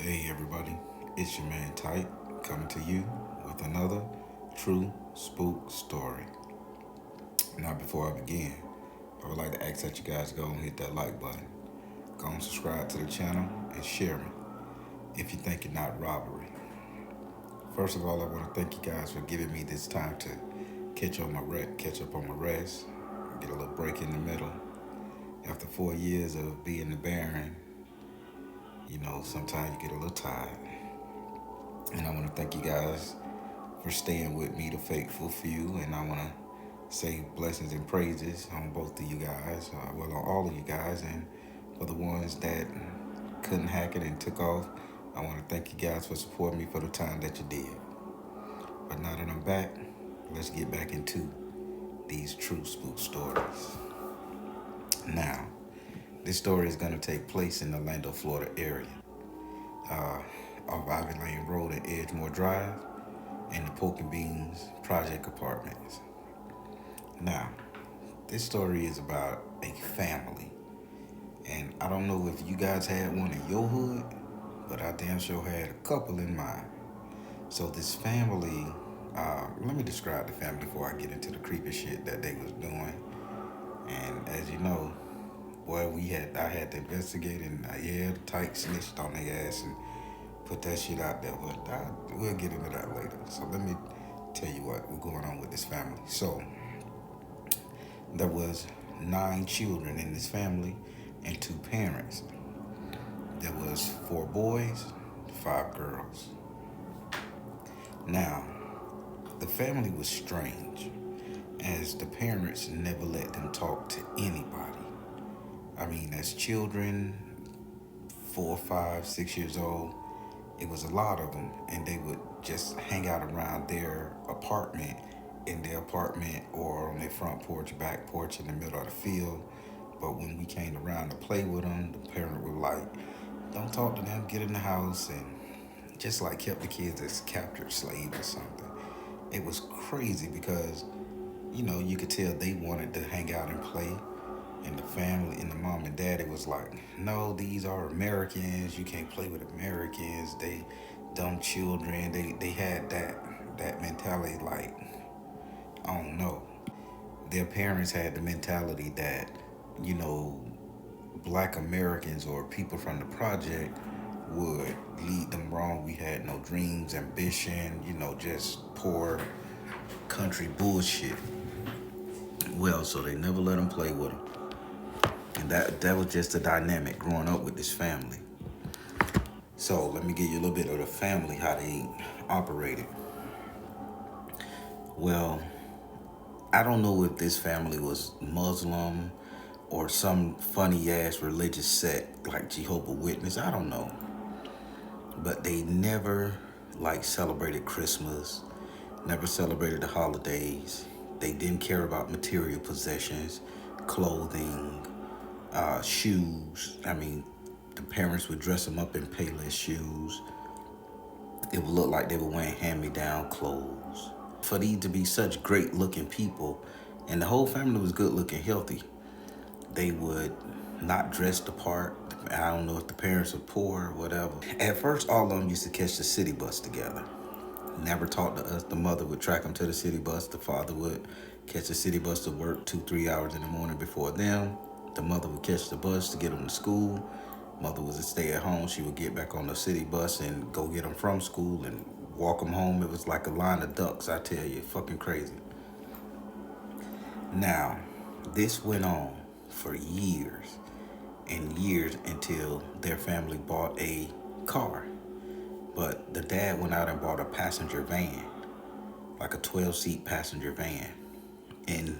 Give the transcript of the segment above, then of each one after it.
Hey everybody, it's your man Type coming to you with another true spook story. Now, before I begin, I would like to ask that you guys go and hit that like button, go and subscribe to the channel, and share me if you think it's not robbery. First of all, I want to thank you guys for giving me this time to catch up on my rest, get a little break in the middle. After 4 years of being the Baron, sometimes you get a little tired. And I want to thank you guys for staying with me, the faithful few. And I want to say blessings and praises on both of you guys, on all of you guys. And for the ones that couldn't hack it and took off, I want to thank you guys for supporting me for the time that you did. But now that I'm back, let's get back into these true spook stories. Now, this story is going to take place in the Orlando, Florida area, uh, off Ivy Lane Road and Edgemore Drive, in the Pork and Beans Project Apartments. Now, this story is about a family, and I don't know if you guys had one in your hood, but I damn sure had a couple in mine. So this family, let me describe the family before I get into the creepy shit that they was doing. And as you know, boy, I had to investigate, and the tyke snitched on their ass and put that shit out there. But we'll get into that later. So let me tell you what was going on with this family. So there was 9 children in this family and 2 parents. There was 4 boys, 5 girls. Now, the family was strange, as the parents never let them talk to anybody. I mean, as children, 4, 5, 6 years old, it was a lot of them, and they would just hang out around their apartment, in their apartment, or on their front porch, back porch, in the middle of the field. But when we came around to play with them, the parent would like, don't talk to them, get in the house, and just like kept the kids as captured slaves or something. It was crazy because, you could tell they wanted to hang out and play. And the family and the mom and dad, it was like, no, these are Americans. You can't play with Americans. They dumb children. They had that mentality, like, I don't know. Their parents had the mentality that, you know, black Americans or people from the project would lead them wrong. We had no dreams, ambition, just poor country bullshit. Well, so they never let them play with them. And that was just the dynamic growing up with this family. So let me give you a little bit of the family, how they operated. Well, I don't know if this family was Muslim or some funny ass religious sect like Jehovah's Witness. I don't know. But they never celebrated Christmas, never celebrated the holidays. They didn't care about material possessions, clothing, shoes. I mean, the parents would dress them up in Payless shoes. It would look like they were wearing hand-me-down clothes. For these to be such great-looking people, and the whole family was good-looking, healthy, they would not dress the part. I don't know if the parents were poor or whatever. At first, all of them used to catch the city bus together. Never talked to us. The mother would track them to the city bus. The father would catch the city bus to work 2, 3 hours in the morning before them. The mother would catch the bus to get them to school. Mother was to stay at home. She would get back on the city bus and go get them from school and walk them home. It was like a line of ducks, I tell you. Fucking crazy. Now, this went on for years and years until their family bought a car. But the dad went out and bought a passenger van, like a 12-seat passenger van. And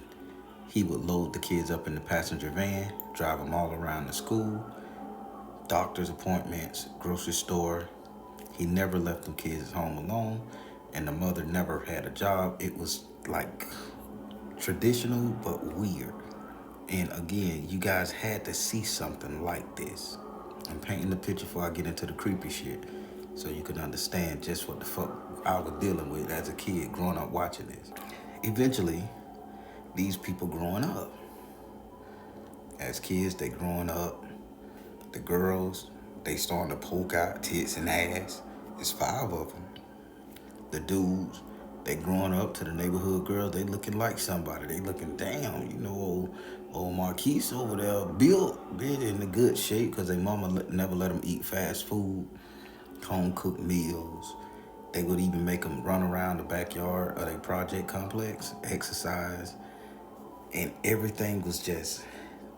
he would load the kids up in the passenger van, drive them all around the school, doctor's appointments, grocery store. He never left them kids home alone, and the mother never had a job. It was like traditional but weird. And again, you guys had to see something like this. I'm painting the picture before I get into the creepy shit, so you can understand just what the fuck I was dealing with as a kid growing up watching this. Eventually, these people growing up. As kids, they growing up. The girls, They starting to poke out tits and ass. It's 5 of them. The dudes, they growing up to the neighborhood girls. They looking like somebody. They looking damn. Old Marquise over there built, been in a good shape because their mama never let them eat fast food, home cooked meals. They would even make them run around the backyard of their project complex, exercise, and everything was just.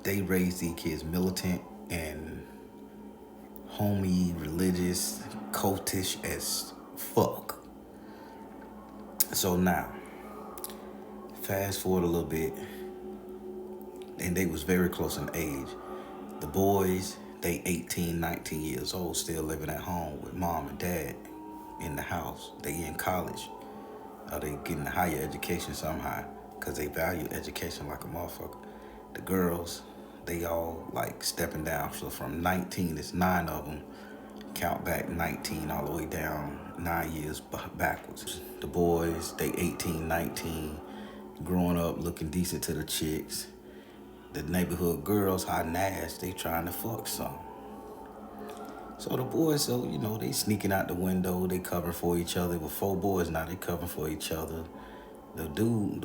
They raised these kids militant and homey, religious, cultish as fuck. So now, fast forward a little bit, and they was very close in age. The boys, they 18, 19 years old, still living at home with mom and dad in the house. They in college. Or they getting a higher education somehow because they value education like a motherfucker. The girls, they all like stepping down. So from 19, it's 9 of them. Count back 19 all the way down 9 years backwards. The boys, they 18, 19, growing up looking decent to the chicks. The neighborhood girls, hot and ass, they trying to fuck some. So the boys, they sneaking out the window, they covering for each other. With 4 boys now, they covering for each other. The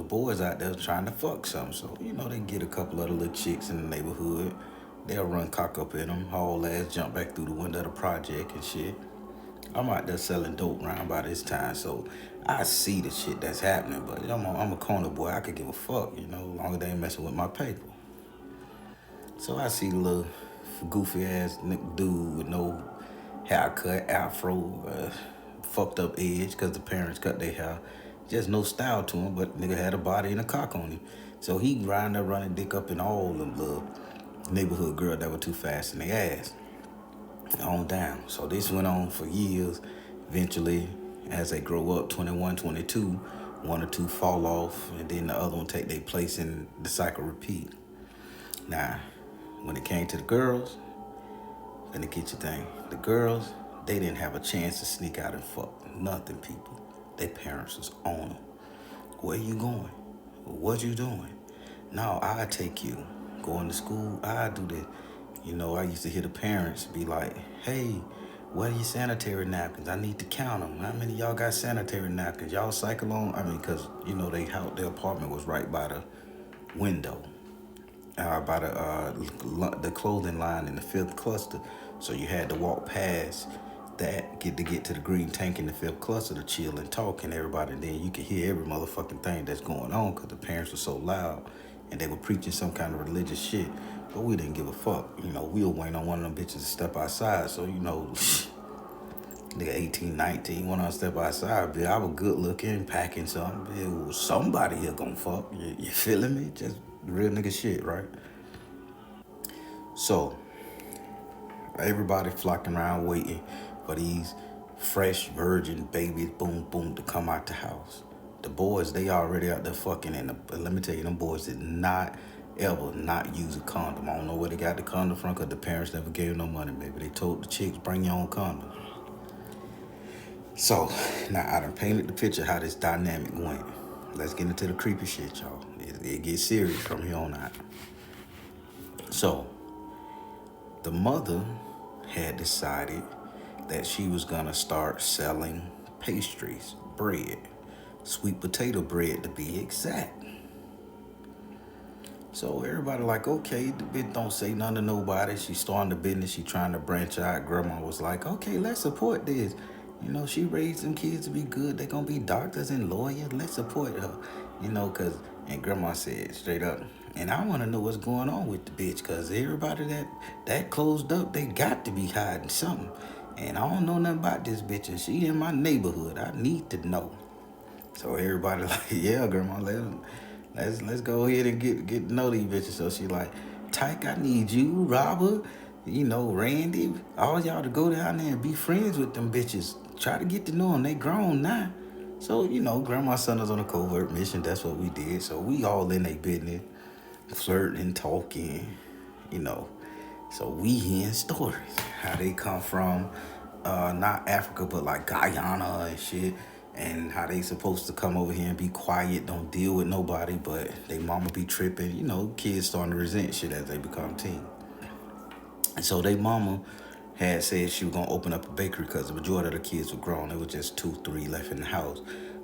boys out there trying to fuck some. So, they get a couple other little chicks in the neighborhood. They'll run cock up in them, haul ass, jump back through the window of the project and shit. I'm out there selling dope around by this time, so I see the shit that's happening. But I'm a corner boy, I could give a fuck, as long as they ain't messing with my paper. So I see the little goofy ass dude with no haircut, afro, fucked up edge because the parents cut their hair. Just no style to him, but nigga had a body and a cock on him. So he riding there running dick up in all them little neighborhood girls that were too fast in their ass. On down. So this went on for years. Eventually, as they grow up, 21, 22, 1 or 2 fall off, and then the other one take their place and the cycle repeat. Now, when it came to the girls, let me get your thing. The girls, they didn't have a chance to sneak out and fuck. Nothing, people. Their parents was on them. Where you going? What you doing? No, I take you. Going to school, I do this. I used to hear the parents be like, hey, where are your sanitary napkins? I need to count them. How many of y'all got sanitary napkins? Y'all cycle on? Because, their apartment was right by the window. By the clothing line in the 5th cluster. So you had to walk past that, get to the green tank in the 5th cluster to chill and talk and everybody. And then you could hear every motherfucking thing that's going on because the parents were so loud and they were preaching some kind of religious shit. But we didn't give a fuck. We were waiting on one of them bitches to step outside. So, nigga 18, 19, when I step outside, bitch, I was good looking, packing something. It was somebody here gonna fuck. You feeling me? Just real nigga shit, right? So, everybody flocking around waiting for these fresh virgin babies, boom, boom, to come out the house. The boys, they already out there fucking, and let me tell you, them boys did not ever not use a condom. I don't know where they got the condom from because the parents never gave no money. Maybe they told the chicks, bring your own condom. So, now I done painted the picture how this dynamic went. Let's get into the creepy shit, y'all. It gets serious from here on out. So, the mother had decided that she was gonna start selling pastries, bread, sweet potato bread to be exact. So everybody like, okay, the bitch don't say nothing to nobody. She starting the business. She trying to branch out. Grandma was like, okay, let's support this. She raised them kids to be good. They gonna be doctors and lawyers. Let's support her. And grandma said straight up, and I want to know what's going on with the bitch, cause everybody that closed up, they got to be hiding something. And I don't know nothing about this bitch, and she in my neighborhood. I need to know. So everybody like, yeah, grandma, let's go ahead and get to know these bitches. So she like, Tyke, I need you, Robert, Randy, all y'all to go down there and be friends with them bitches. Try to get to know them. They grown now. So, grandma's son was on a covert mission. That's what we did. So we all in their business, flirting, talking, So we hearing stories. How they come from, not Africa, but like Guyana and shit. And how they supposed to come over here and be quiet, don't deal with nobody, but they mama be tripping. Kids starting to resent shit as they become teens. And so they mama had said she was gonna open up a bakery because the majority of the kids were grown. There was just 2, 3 left in the house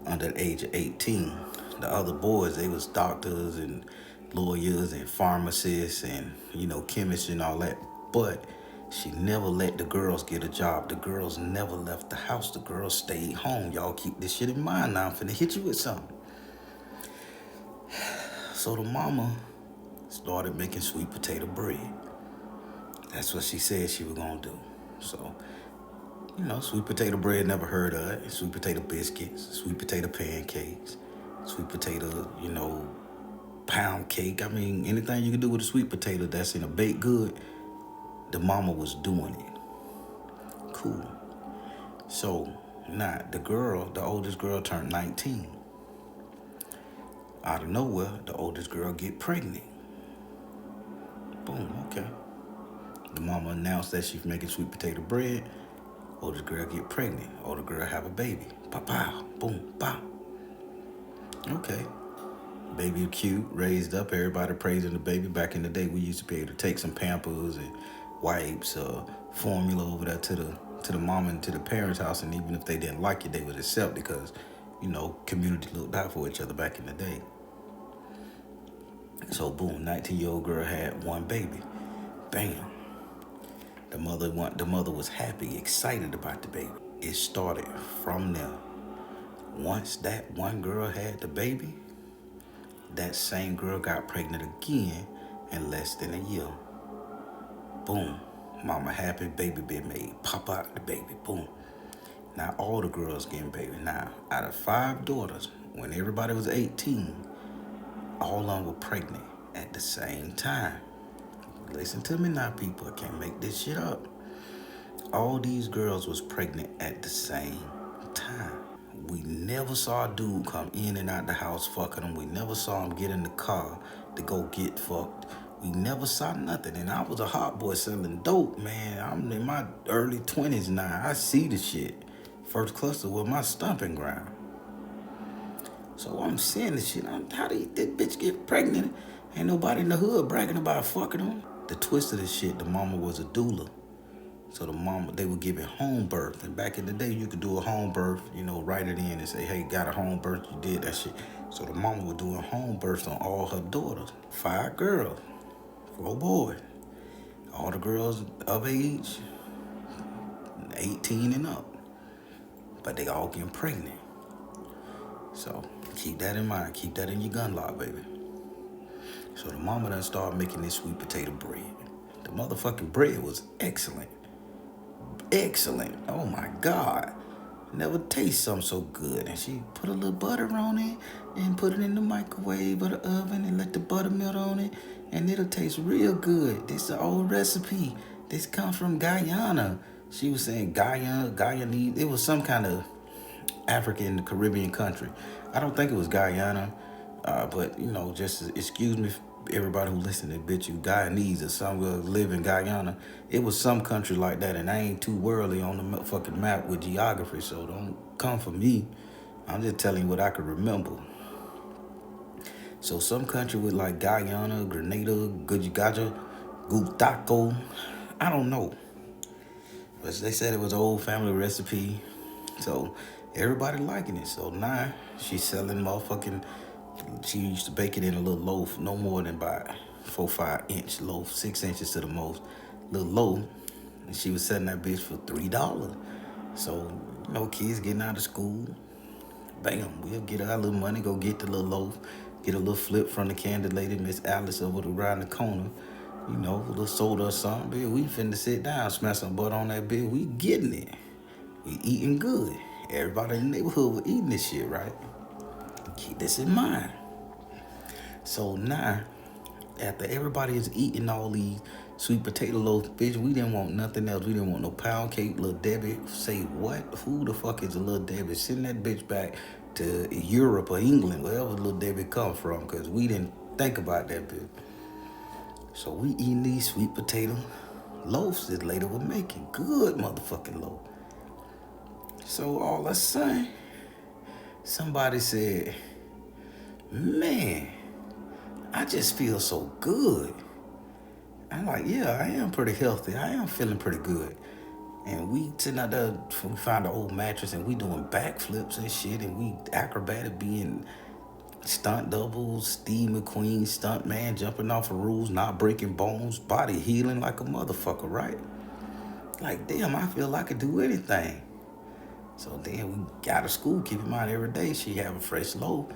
under the age of 18. The other boys, they was doctors and lawyers and pharmacists and, chemists and all that. But she never let the girls get a job. The girls never left the house. The girls stayed home. Y'all keep this shit in mind now. I'm finna hit you with something. So the mama started making sweet potato bread. That's what she said she was gonna do. So, sweet potato bread, never heard of it. Sweet potato biscuits, sweet potato pancakes, sweet potato, pound cake. I mean, anything you can do with a sweet potato that's in a baked good, the mama was doing it. Cool. So, now, the oldest girl turned 19. Out of nowhere, the oldest girl get pregnant. Boom, okay. The mama announced that she's making sweet potato bread. Oldest girl get pregnant. Older girl have a baby. Pow, boom, pow. Okay. Baby cute, raised up, everybody praising the baby. Back in the day, we used to be able to take some Pampers and wipes, formula over there to the mom and to the parents' house, and even if they didn't like it, they would accept it because, community looked out for each other back in the day. So boom, 19-year-old girl had one baby. Bam. The mother was happy, excited about the baby. It started from there. Once that one girl had the baby, that same girl got pregnant again in less than a year. Boom. Mama happy, baby been made. Pop out the baby. Boom. Now all the girls getting baby. Now, out of 5 daughters, when everybody was 18, all of them were pregnant at the same time. Listen to me now, people. I can't make this shit up. All these girls was pregnant at the same time. We never saw a dude come in and out the house fucking them. We never saw him get in the car to go get fucked. We never saw nothing. And I was a hot boy selling dope, man. I'm in my early 20s now. I see the shit. First cluster was my stomping ground. So I'm seeing this shit. How did this bitch get pregnant? Ain't nobody in the hood bragging about fucking them. The twist of this shit, the mama was a doula. So they were giving home birth. And back in the day, you could do a home birth, write it in and say, hey, got a home birth, you did that shit. So the mama was doing home births on all her daughters. 5 girls, 4 boys. All the girls of age, 18 and up. But they all getting pregnant. So keep that in mind. Keep that in your gun lock, baby. So the mama done started making this sweet potato bread. The motherfucking bread was excellent. Excellent. Oh my God. Never taste something so good. And she put a little butter on it and put it in the microwave or the oven and let the butter melt on it. And it'll taste real good. This is an old recipe. This comes from Guyana. She was saying Guyanese. It was some kind of African Caribbean country. I don't think it was Guyana. But, just excuse me, everybody who listening, bitch, you Guyanese or somewhere live in Guyana. It was some country like that, and I ain't too worldly on the fucking map with geography, so don't come for me. I'm just telling you what I can remember. So some country with like Guyana, Grenada, Gujaga, Gutaco, I don't know. But they said it was an old family recipe, so everybody liking it. So now she's selling motherfucking. She used to bake it in a little loaf, no more than about 4-5 inch loaf, 6 inches to the most, little loaf. And she was selling that bitch for $3. So, kids getting out of school, bam, we'll get our little money, go get the little loaf, get a little flip from the candy lady, Miss Alice over around the corner, a little soda or something. Bitch, we finna sit down, smash some butter on that bitch, we getting it. We eating good. Everybody in the neighborhood was eating this shit, right? Keep this in mind. So now, after everybody is eating all these sweet potato loaves, bitch, we didn't want nothing else. We didn't want no pound cake. Little Debbie, say what? Who the fuck is a Little Debbie? Send that bitch back to Europe or England, wherever Little Debbie come from, because we didn't think about that bitch. So we eating these sweet potato loaves this lady was making. Good motherfucking loaf. So all of a sudden, somebody said, man, I just feel so good. I'm like, yeah, I am pretty healthy. I am feeling pretty good. And we sitting out there, we found an old mattress and we doing backflips and shit, and we acrobatic being stunt doubles, Steve McQueen, stunt man, jumping off of rules, not breaking bones, body healing like a motherfucker, right? Like, damn, I feel I could do anything. So then we got to school, keep in mind every day she have a fresh loaf,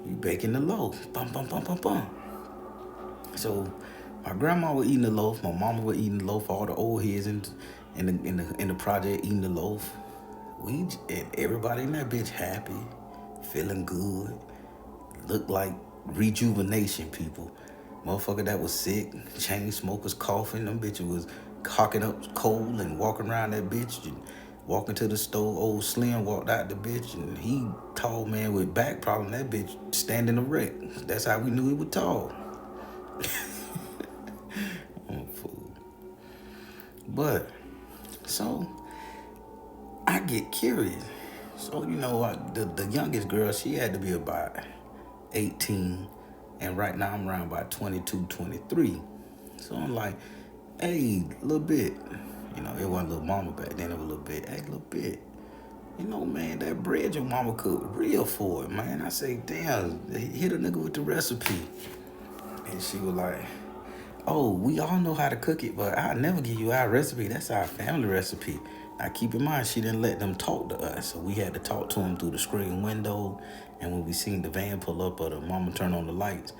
we baking the loaf, bum, bum, bum, bum, bum. So my grandma was eating the loaf, my mama was eating the loaf, all the old heads in the project eating the loaf. And everybody in that bitch happy, feeling good, looked like rejuvenation people. Motherfucker that was sick, chain smokers coughing, them bitches was cocking up cold and walking around that bitch and walking to the store. Old Slim walked out the bitch and he tall man with back problem, that bitch standing erect. That's how we knew he was tall. I'm a fool. But, so, I get curious. So, the youngest girl, she had to be about 18. And right now I'm around about 22, 23. So I'm like, hey, little bit. It wasn't little mama back then, it was a little bit. Hey, little bit. Man, that bread your mama cooked real for it, man. I say, damn, hit a nigga with the recipe. And she was like, oh, we all know how to cook it, but I'll never give you our recipe. That's our family recipe. Now, keep in mind, she didn't let them talk to us, so we had to talk to them through the screen window. And when we seen the van pull up or the mama turn on the lights,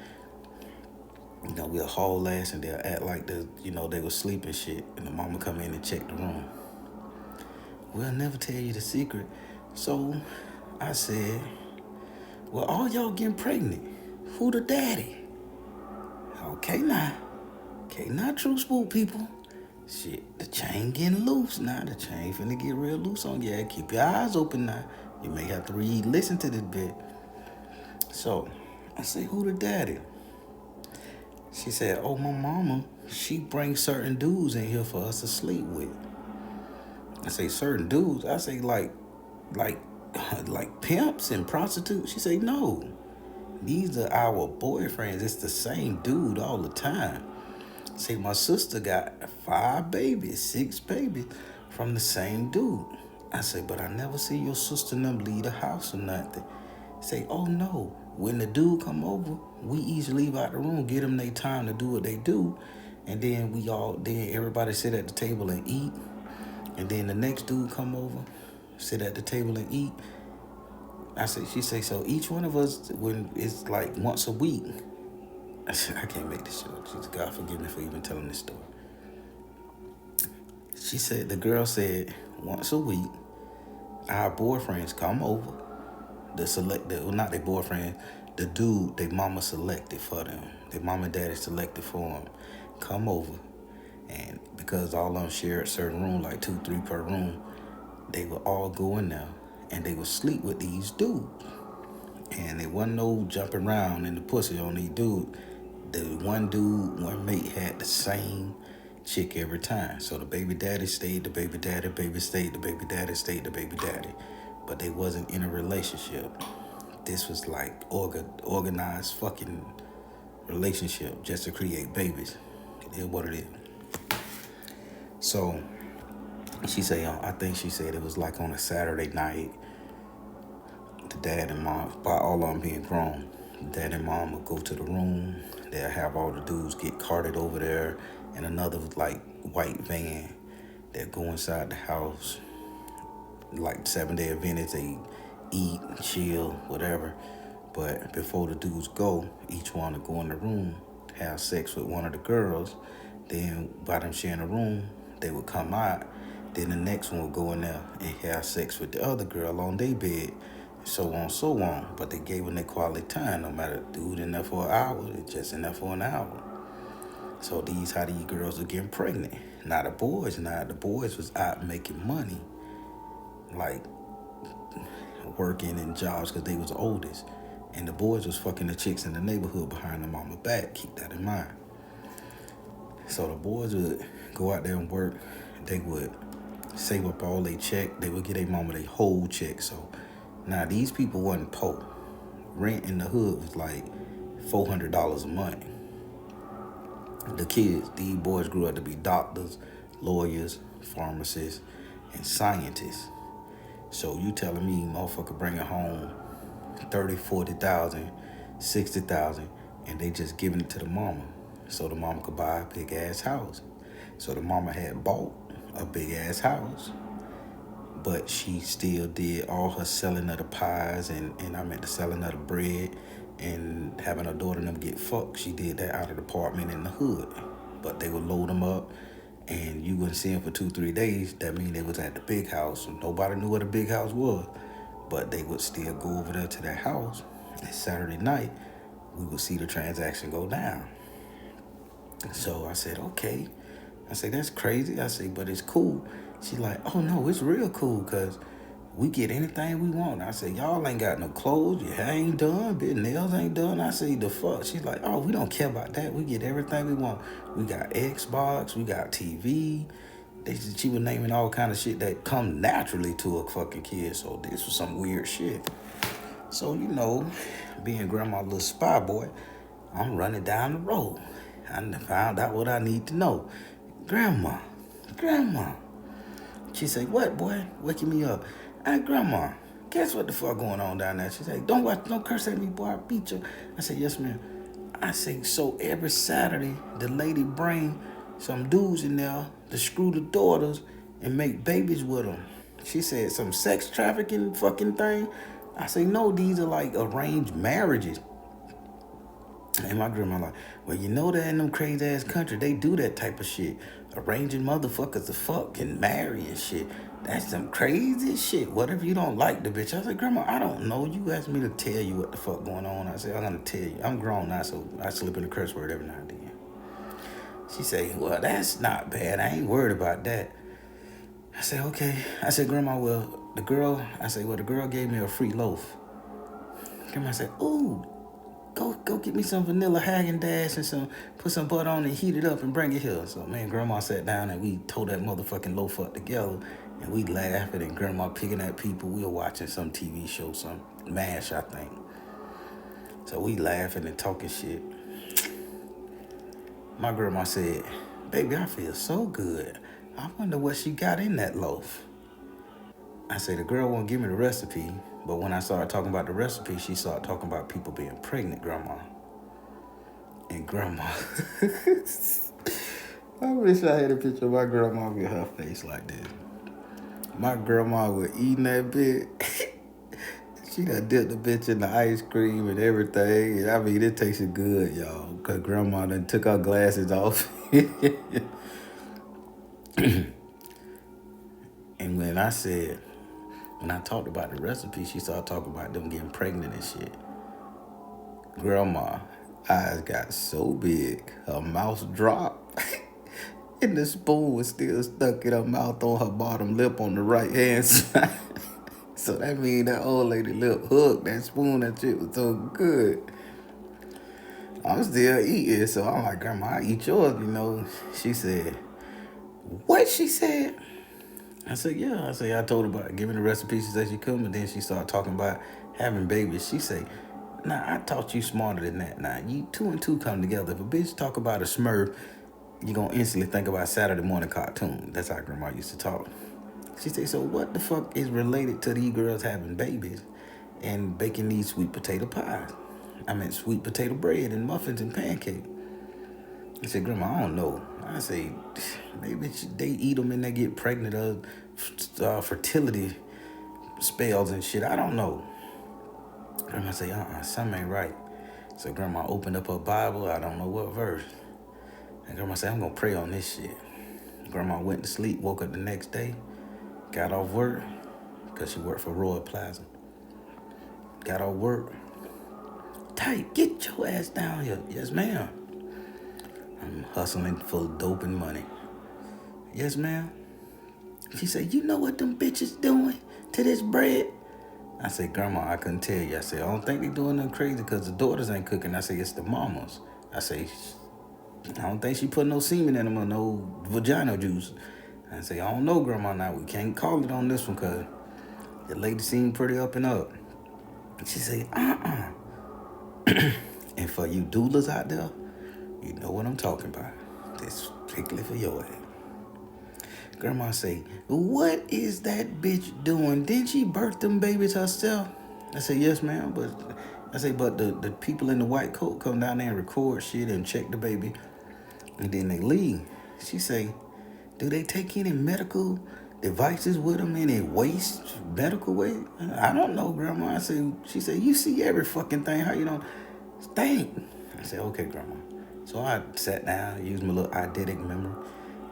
we'll haul ass and they'll act like they was sleeping shit. And the mama come in and check the room. We'll never tell you the secret. So I said, well, all y'all getting pregnant. Who the daddy? Okay, now. Okay, not true spook people. Shit, the chain getting loose now. The chain finna get real loose on you. Keep your eyes open now. You may have to listen to this bit. So, I say, who the daddy? She said, oh, my mama, she brings certain dudes in here for us to sleep with. I say, certain dudes? I say, like pimps and prostitutes? She say, no. These are our boyfriends. It's the same dude all the time. Say, my sister got 5 babies, 6 babies from the same dude. I say, but I never see your sister and them leave the house or nothing. Say, oh no, when the dude come over, we each leave out the room, give them their time to do what they do, and then everybody sit at the table and eat, and then the next dude come over, sit at the table and eat. She say, so each one of us, when it's like once a week. I said, I can't make this shit up. She's, God forgive me for even telling this story. She said, the girl said, once a week, our boyfriends come over. Not their boyfriend, the dude their mama selected for them. Their mama and daddy selected for them. Come over. And because all of them shared a certain room, like 2, 3 per room, they would all go in there and they would sleep with these dudes. And there wasn't no jumping around in the pussy on these dudes. The one mate had the same chick every time. So the baby daddy stayed, the baby daddy, baby stayed, the baby daddy stayed, the baby daddy. But they wasn't in a relationship. This was like organized fucking relationship just to create babies. It is what it is. So she said, I think she said it was like on a Saturday night. The dad and mom, by all of them being grown, dad and mom would go to the room. They'll have all the dudes get carted over there in another like white van. They'll go inside the house. Like 7-day Adventists, they eat, chill, whatever. But before the dudes go, each one will go in the room, have sex with one of the girls. Then by them sharing a room, they would come out. Then the next one would go in there and have sex with the other girl on their bed. So on, so on. But they gave them their quality time. No matter the dude in there for an hour, they just in there for an hour. So how these girls are getting pregnant. Now the boys was out making money. Like working in jobs because they was the oldest. And the boys was fucking the chicks in the neighborhood behind the mama back. Keep that in mind. So the boys would go out there and work. They would save up all their check. They would get their mama their whole check. So now these people wasn't poor. Rent in the hood was like $400 a month. The kids, these boys grew up to be doctors, lawyers, pharmacists, and scientists. So you telling me motherfucker bringing home 30, 40,000, 60,000, and they just giving it to the mama. So the mama could buy a big ass house. So the mama had bought a big ass house, but she still did all her selling of the pies and I meant the selling of the bread and having her daughter and them get fucked. She did that out of the apartment in the hood. But they would load them up and you wouldn't see them for 2-3 days. That means they was at the big house. Nobody knew what the big house was. But they would still go over there to their house. And Saturday night, we would see the transaction go down. So I said, okay. I said, that's crazy. I said, but it's cool. She's like, oh no, it's real cool because we get anything we want. I said, y'all ain't got no clothes. Your hair ain't done. Big nails ain't done. I said, the fuck? She's like, oh, we don't care about that. We get everything we want. We got Xbox. We got TV. She was naming all kind of shit that come naturally to a fucking kid. So this was some weird shit. So, being grandma's little spy boy, I'm running down the road. I found out what I need to know. Grandma. She said, what, boy? Waking me up. Hey, Grandma, guess what the fuck going on down there? She said, don't curse at me, boy. I'll beat you. I said, yes, ma'am. I say, so every Saturday, the lady bring some dudes in there to screw the daughters and make babies with them. She said, some sex trafficking fucking thing. I say, no, these are like arranged marriages. And my grandma like, well, that in them crazy ass country, they do that type of shit. Arranging motherfuckers to fuck and marry and shit. That's some crazy shit. What if you don't like the bitch? I said, Grandma, I don't know. You asked me to tell you what the fuck going on. I said, I'm gonna tell you. I'm grown now, so I slip in a curse word every now and then. She said, well, that's not bad. I ain't worried about that. I said, okay. I said, Grandma, the girl gave me a free loaf. Grandma said, ooh, Go get me some vanilla Haagen-Dazs and put some butter on it and heat it up and bring it here. So me and Grandma sat down and we tore that motherfucking loaf up together and we laughing and Grandma picking at people. We were watching some TV show, some MASH, I think. So we laughing and talking shit. My grandma said, baby, I feel so good. I wonder what she got in that loaf. I said, the girl won't give me the recipe, but when I started talking about the recipe, she started talking about people being pregnant, Grandma. And Grandma, I wish I had a picture of my grandma with her face like this. My grandma was eating that bit. She done dipped the bitch in the ice cream and everything. And I mean, it tasted good, y'all, because Grandma done took her glasses off. And when I talked about the recipe, she started talking about them getting pregnant and shit. Grandma eyes got so big, her mouth dropped. And the spoon was still stuck in her mouth on her bottom lip on the right hand side. So that mean that old lady lip hooked. That spoon, that shit was so good. I'm still eating, so I'm like, Grandma, I eat yours, She said, what she said? I said, yeah. I told her about giving the recipe. She said she couldn't, but then she started talking about having babies. She said, nah, I taught you smarter than that. Now, you 2 and 2 come together. If a bitch talk about a Smurf, you're going to instantly think about Saturday morning cartoon. That's how Grandma used to talk. She said, so what the fuck is related to these girls having babies and baking these sweet potato pies? I meant sweet potato bread and muffins and pancakes. I said, Grandma, I don't know. I say, maybe they eat them and they get pregnant of fertility spells and shit. I don't know. Grandma say, something ain't right. So Grandma opened up her Bible. I don't know what verse. And Grandma said, I'm going to pray on this shit. Grandma went to sleep, woke up the next day, got off work, because she worked for Royal Plaza. Got off work. Tight, get your ass down here. Yes, ma'am. I'm hustling for dope and money. Yes, ma'am. She said, you know what them bitches doing to this bread? I said, Grandma, I couldn't tell you. I said, I don't think they doing nothing crazy because the daughters ain't cooking. I said, it's the mamas. I say, I don't think she put no semen in them or no vagina juice. I say, I don't know, Grandma, now we can't call it on this one because the lady seemed pretty up and up. She said, And for you doulas out there, you know what I'm talking about. This strictly for your ass. Grandma say, what is that bitch doing? Didn't she birth them babies herself? I say, yes, ma'am. But I say, but the people in the white coat come down there and record shit and check the baby, and then they leave. She say, do they take any medical devices with them, any waste, medical waste? I don't know, Grandma. I say, she said, you see every fucking thing. How you don't think? I said, okay, Grandma. So I sat down, used my little eidetic memory.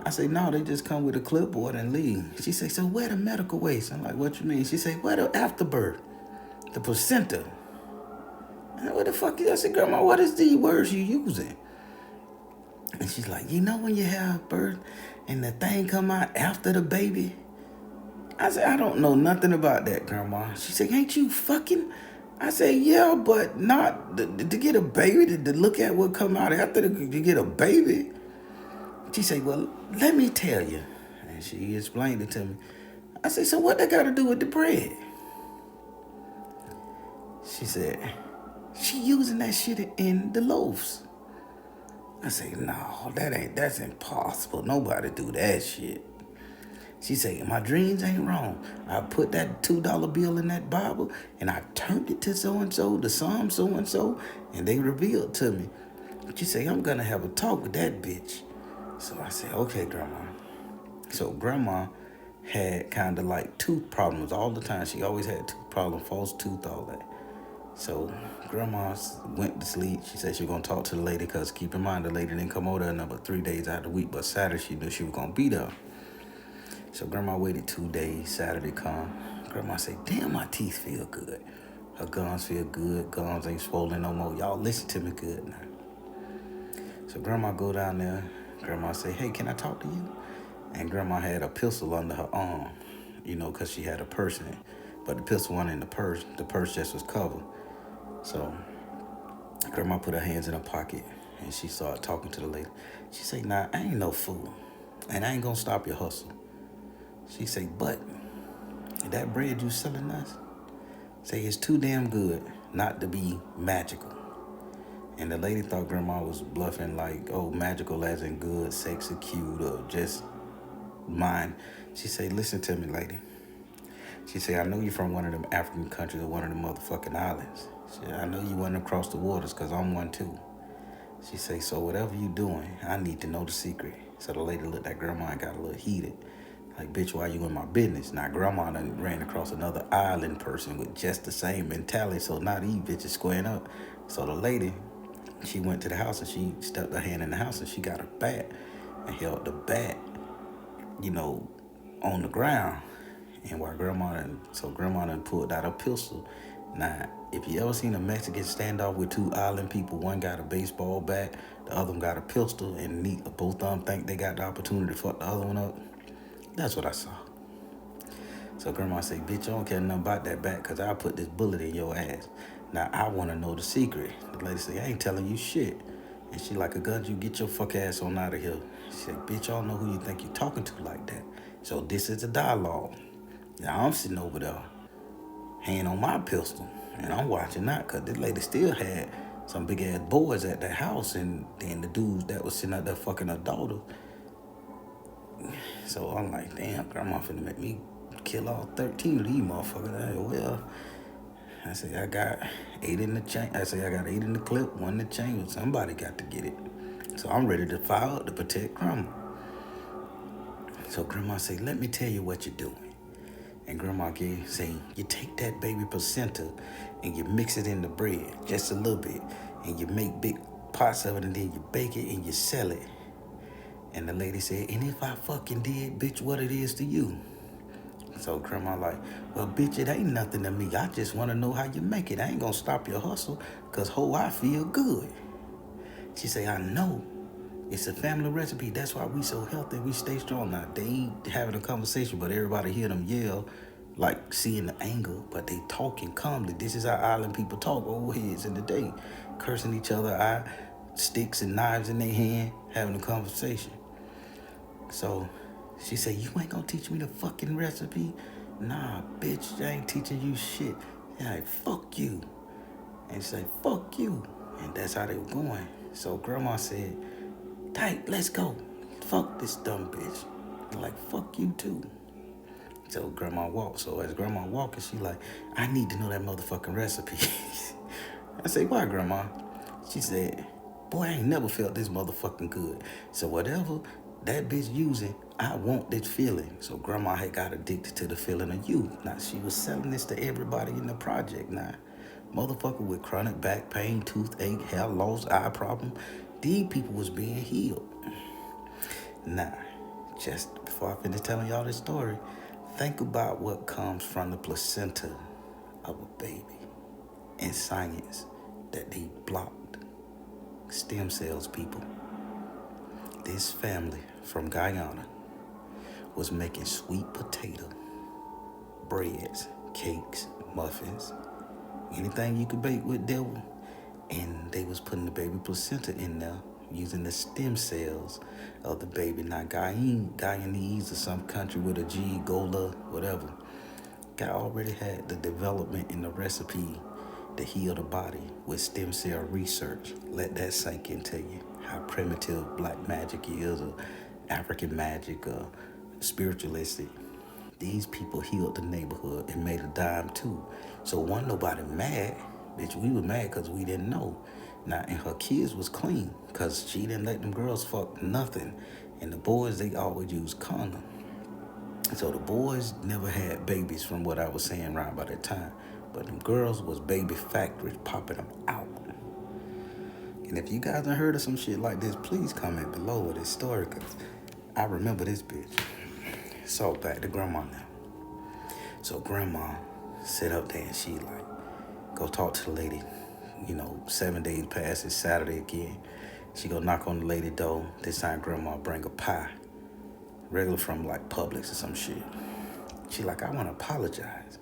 I say, no, they just come with a clipboard and leave. She say, so where the medical waste? I'm like, what you mean? She say, where the afterbirth? The placenta. And what the fuck is that? I said, Grandma, what is these words you using? And she's like, you know when you have birth and the thing come out after the baby? I said, I don't know nothing about that, Grandma. She said, ain't you fucking? I said, yeah, but not to get a baby, to look at what come out after to get a baby. She said, well, let me tell you. And she explained it to me. I said, so what that got to do with the bread? She said, she using that shit in the loaves. I say, no, that's impossible. Nobody do that shit. She say, my dreams ain't wrong. I put that $2 bill in that Bible and I turned it to so-and-so, the Psalm so-and-so, and they revealed to me. She say, I'm going to have a talk with that bitch. So I said, okay, Grandma. So Grandma had kind of like tooth problems all the time. She always had tooth problems, false tooth, all that. So Grandma went to sleep. She said she was going to talk to the lady because keep in mind, the lady didn't come over there number 3 days out of the week. But Saturday, she knew she was going to be there. So Grandma waited 2 days. Saturday come. Grandma said, damn, my teeth feel good. Her gums feel good. Gums ain't swollen no more. Y'all listen to me good now. So Grandma go down there. Grandma say, hey, can I talk to you? And Grandma had a pistol under her arm, because she had a purse in it. But the pistol wasn't in the purse. The purse just was covered. So Grandma put her hands in her pocket and she started talking to the lady. She say, nah, I ain't no fool. And I ain't gonna stop your hustle. She say, but that bread you selling us, say it's too damn good not to be magical. And the lady thought Grandma was bluffing like, oh, magical as in good, sexy, cute, or just mine. She say, listen to me, lady. She say, I know you from one of them African countries or one of them motherfucking islands. She say, I know you went across the waters because I'm one too. She say, so whatever you doing, I need to know the secret. So the lady looked at Grandma and got a little heated. Like, bitch, why you in my business? Now, Grandma done ran across another island person with just the same mentality, so now these bitches squaring up. So the lady, she went to the house and she stuck her hand in the house and she got a bat and held the bat, on the ground. And while Grandma done pulled out a pistol. Now, if you ever seen a Mexican standoff with two island people, one got a baseball bat, the other one got a pistol, and both of them think they got the opportunity to fuck the other one up, that's what I saw. So Grandma say, bitch, I don't care nothing about that bat because I'll put this bullet in your ass. Now, I want to know the secret. The lady say, I ain't telling you shit. And she like, a gun, you get your fuck ass on out of here. She said, bitch, I don't know who you think you talking to like that. So this is a dialogue. Now, I'm sitting over there, hand on my pistol, and I'm watching that because this lady still had some big-ass boys at the house, and then the dudes that was sitting out there fucking her daughter. So I'm like, damn, Grandma finna make me kill all 13 of these motherfuckers. Well, I say, I got 8 in the chain. I say, I got 8 in the clip, 1 in the chain. Somebody got to get it. So I'm ready to fire up to protect Grandma. So Grandma say, let me tell you what you're doing. And Grandma say, you take that baby placenta and you mix it in the bread, just a little bit, and you make big pots of it, and then you bake it and you sell it. And the lady said, and if I fucking did, bitch, what it is to you? So Grandma like, well, bitch, it ain't nothing to me. I just want to know how you make it. I ain't going to stop your hustle because, I feel good. She say, I know. It's a family recipe. That's why we so healthy. We stay strong. Now, they ain't having a conversation, but everybody hear them yell, like seeing the anger, but they talking calmly. This is how island people talk, old heads in the day, cursing each other, sticks and knives in their hand, having a conversation. So she said, you ain't gonna teach me the fucking recipe? Nah, bitch, I ain't teaching you shit. Yeah, like, fuck you. And she said, fuck you. And that's how they were going. So Grandma said, tight, let's go. Fuck this dumb bitch. I'm like, fuck you too. So grandma walked. So as grandma walking, she like, I need to know that motherfucking recipe. I say, why, grandma? She said, boy, I ain't never felt this motherfucking good. So whatever that bitch using, I want this feeling. So grandma had got addicted to the feeling of you. Now she was selling this to everybody in the project now. Motherfucker with chronic back pain, toothache, hair loss, eye problem. These people was being healed. Now, just before I finish telling y'all this story, think about what comes from the placenta of a baby. In science, that they blocked stem cells, people. This family from Guyana was making sweet potato breads, cakes, muffins, anything you could bake with devil, and they was putting the baby placenta in there using the stem cells of the baby. Now Guyanese or some country with a G, Gola, whatever, guy already had the development in the recipe to heal the body with stem cell research. Let that sink into you. How primitive black magic is, or African magic, or spiritualistic. These people healed the neighborhood and made a dime too. So wasn't nobody mad. Bitch, we were mad because we didn't know. Now, and her kids was clean because she didn't let them girls fuck nothing. And the boys, they always used condom. So the boys never had babies from what I was saying right by that time. But them girls was baby factories popping them out. And if you guys have heard of some shit like this, please comment below with this story, because I remember this bitch. So back to grandma now. So grandma sit up there and she like, go talk to the lady. 7 days pass, it's Saturday again. She go knock on the lady door. This time grandma bring a pie. Regular from like Publix or some shit. She like, I want to apologize.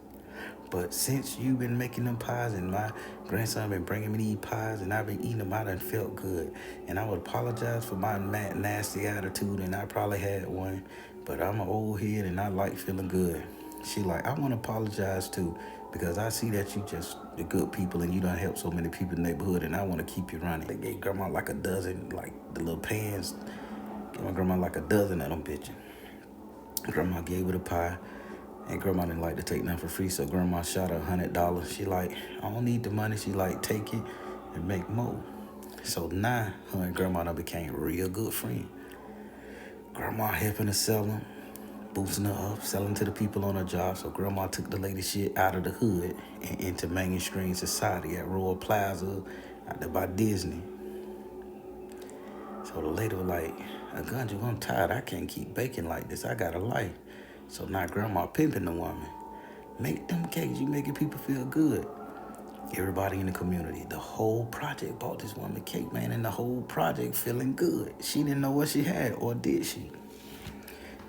But since you been making them pies and my grandson been bringing me these pies and I've been eating them, I done felt good. And I would apologize for my nasty attitude, and I probably had one. But I'm an old head and I like feeling good. She like, I want to apologize too, because I see that you just the good people and you done help so many people in the neighborhood, and I want to keep you running. They gave grandma like a dozen, like the little pans. Gave my grandma like a dozen of them bitches. Grandma gave her the pie. And grandma didn't like to take nothing for free, so grandma shot her $100. She like, I don't need the money. She like, take it and make more. So now her and grandma done became real good friends. Grandma helping her sell them, boosting her up, selling to the people on her job. So grandma took the lady shit out of the hood and into mainstream society at Royal Plaza, out there by Disney. So the lady was like, Agunju, I'm tired. I can't keep baking like this. I got a life. So now grandma pimping the woman. Make them cakes. You making people feel good. Everybody in the community, the whole project bought this woman cake, man, and the whole project feeling good. She didn't know what she had, or did she?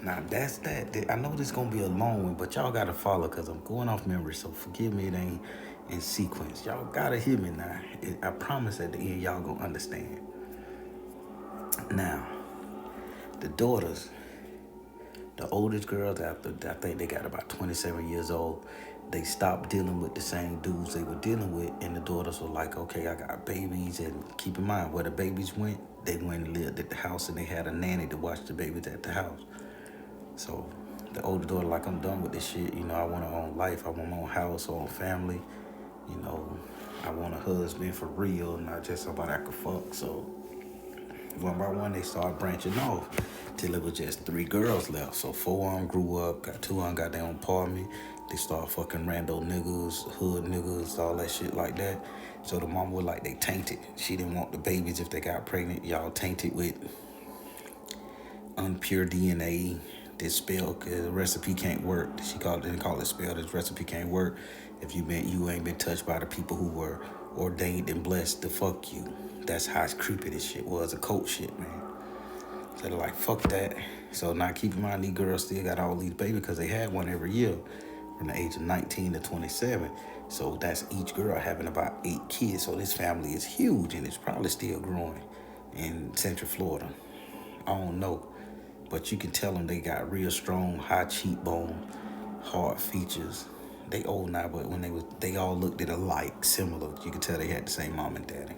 Now that's that. I know this gonna be a long one, but y'all gotta follow because I'm going off memory, so forgive me, it ain't in sequence. Y'all gotta hear me now. I promise at the end y'all gonna understand. Now, the daughters, the oldest girls, after I think they got about 27 years old, they stopped dealing with the same dudes they were dealing with, and the daughters were like, okay, I got babies, and keep in mind where the babies went, they went and lived at the house, and they had a nanny to watch the babies at the house. So the older daughter like, I'm done with this shit, I want my own life, I want my own house, own family, I want a husband for real, not just somebody I could fuck. So one by one, they started branching off till it was just 3 girls left. So 4 of them grew up, got 2 of them got their own apartment. They started fucking rando niggas, hood niggas, all that shit like that. So the mom was like, they tainted. She didn't want the babies if they got pregnant. Y'all tainted with unpure DNA. This spell, the recipe can't work. Didn't call it spell. This recipe can't work if you ain't been touched by the people who were ordained and blessed to fuck you. That's how creepy this shit was, a cult shit, man. So they're like, fuck that. So now keep in mind, these girls still got all these babies because they had one every year from the age of 19 to 27. So that's each girl having about 8 kids. So this family is huge, and it's probably still growing in Central Florida. I don't know. But you can tell them they got real strong, high cheekbone, hard features. They old now, but when they all looked at alike, similar. You could tell they had the same mom and daddy.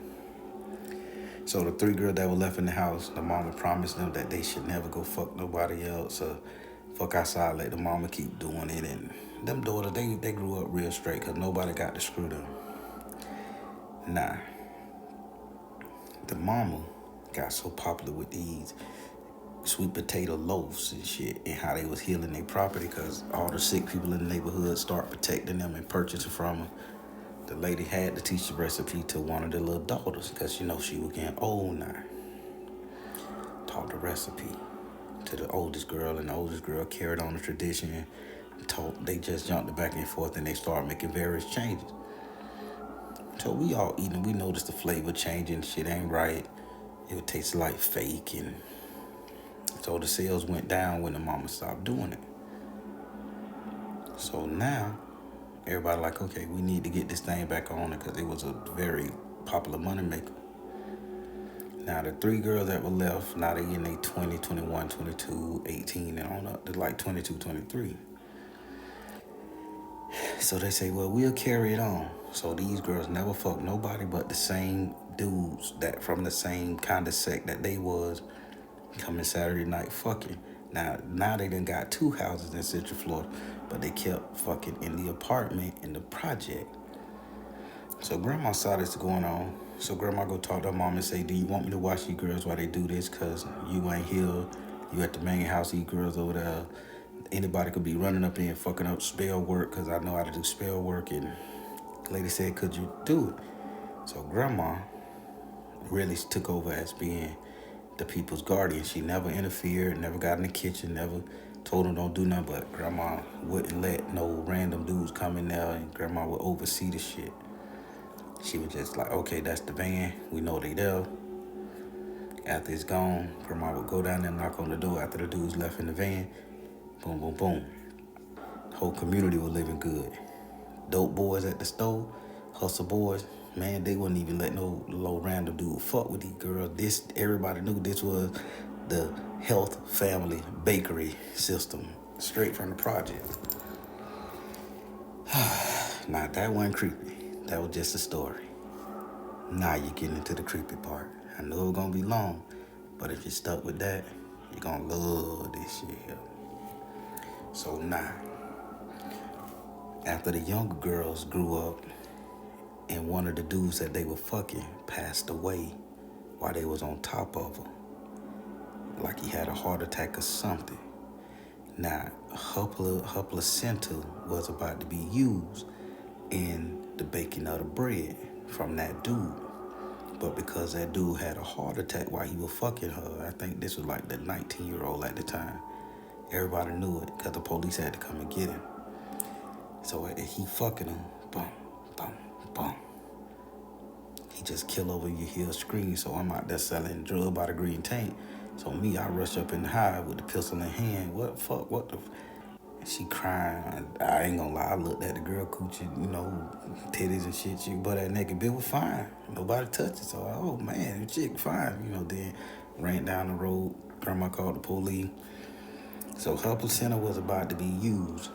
So the three girls that were left in the house, the mama promised them that they should never go fuck nobody else or fuck outside, let the mama keep doing it. And them daughters, they grew up real straight because nobody got to screw them. Nah, the mama got so popular with these sweet potato loaves and shit and how they was healing their property because all the sick people in the neighborhood start protecting them and purchasing from them. The lady had to teach the recipe to one of the little daughters because she was getting old now. Taught the recipe to the oldest girl, and the oldest girl carried on the tradition. They just jumped it back and forth, and they started making various changes. So we all eating, we noticed the flavor changing, shit ain't right. It would taste like fake, and so the sales went down when the mama stopped doing it. So now, everybody like, okay, we need to get this thing back on it because it was a very popular moneymaker. Now, the three girls that were left, now they in their 20, 21, 22, 18, and on up to like 22, 23. So they say, well, we'll carry it on. So these girls never fucked nobody but the same dudes that from the same kind of sect that they was coming Saturday night fucking. Now they done got two houses in Central Florida, but they kept fucking in the apartment in the project. So grandma saw this going on. So grandma go talk to her mom and say, do you want me to watch these girls while they do this? Cause you ain't here. You at the main house, these girls over there. Anybody could be running up in fucking up spell work because I know how to do spell work. And the lady said, could you do it? So grandma really took over as being the people's guardian. She never interfered, never got in the kitchen, never told them don't do nothing, but grandma wouldn't let no random dudes come in there, and grandma would oversee the shit. She was just like, okay, that's the van. We know they there. After it's gone, grandma would go down there and knock on the door after the dudes left in the van. Boom, boom, boom. Whole community was living good. Dope boys at the store, hustle boys, man, they wouldn't even let no low random dude fuck with these girls. Everybody knew this was the health family bakery system, straight from the project. Now that wasn't creepy. That was just a story. Now you're getting into the creepy part. I know it was gonna be long, but if you're stuck with that, you're gonna love this shit. So now, after the younger girls grew up and one of the dudes that they were fucking passed away while they was on top of her, like he had a heart attack or something. Now, her placenta was about to be used in the baking of the bread from that dude. But because that dude had a heart attack while he was fucking her, I think this was like the 19-year-old at the time, everybody knew it because the police had to come and get him. So he fucking him, boom, boom, boom. He just kill over, you hear a scream. So I'm out there selling drugs by the green tank. So me, I rush up in the hive with the pistol in hand. What fuck? What the? She crying. I ain't gonna lie. I looked at the girl coochie, titties and shit. She butt that naked bitch was fine. Nobody touched it. So oh man, the chick fine. Then ran down the road. Grandma called the police. So her placenta was about to be used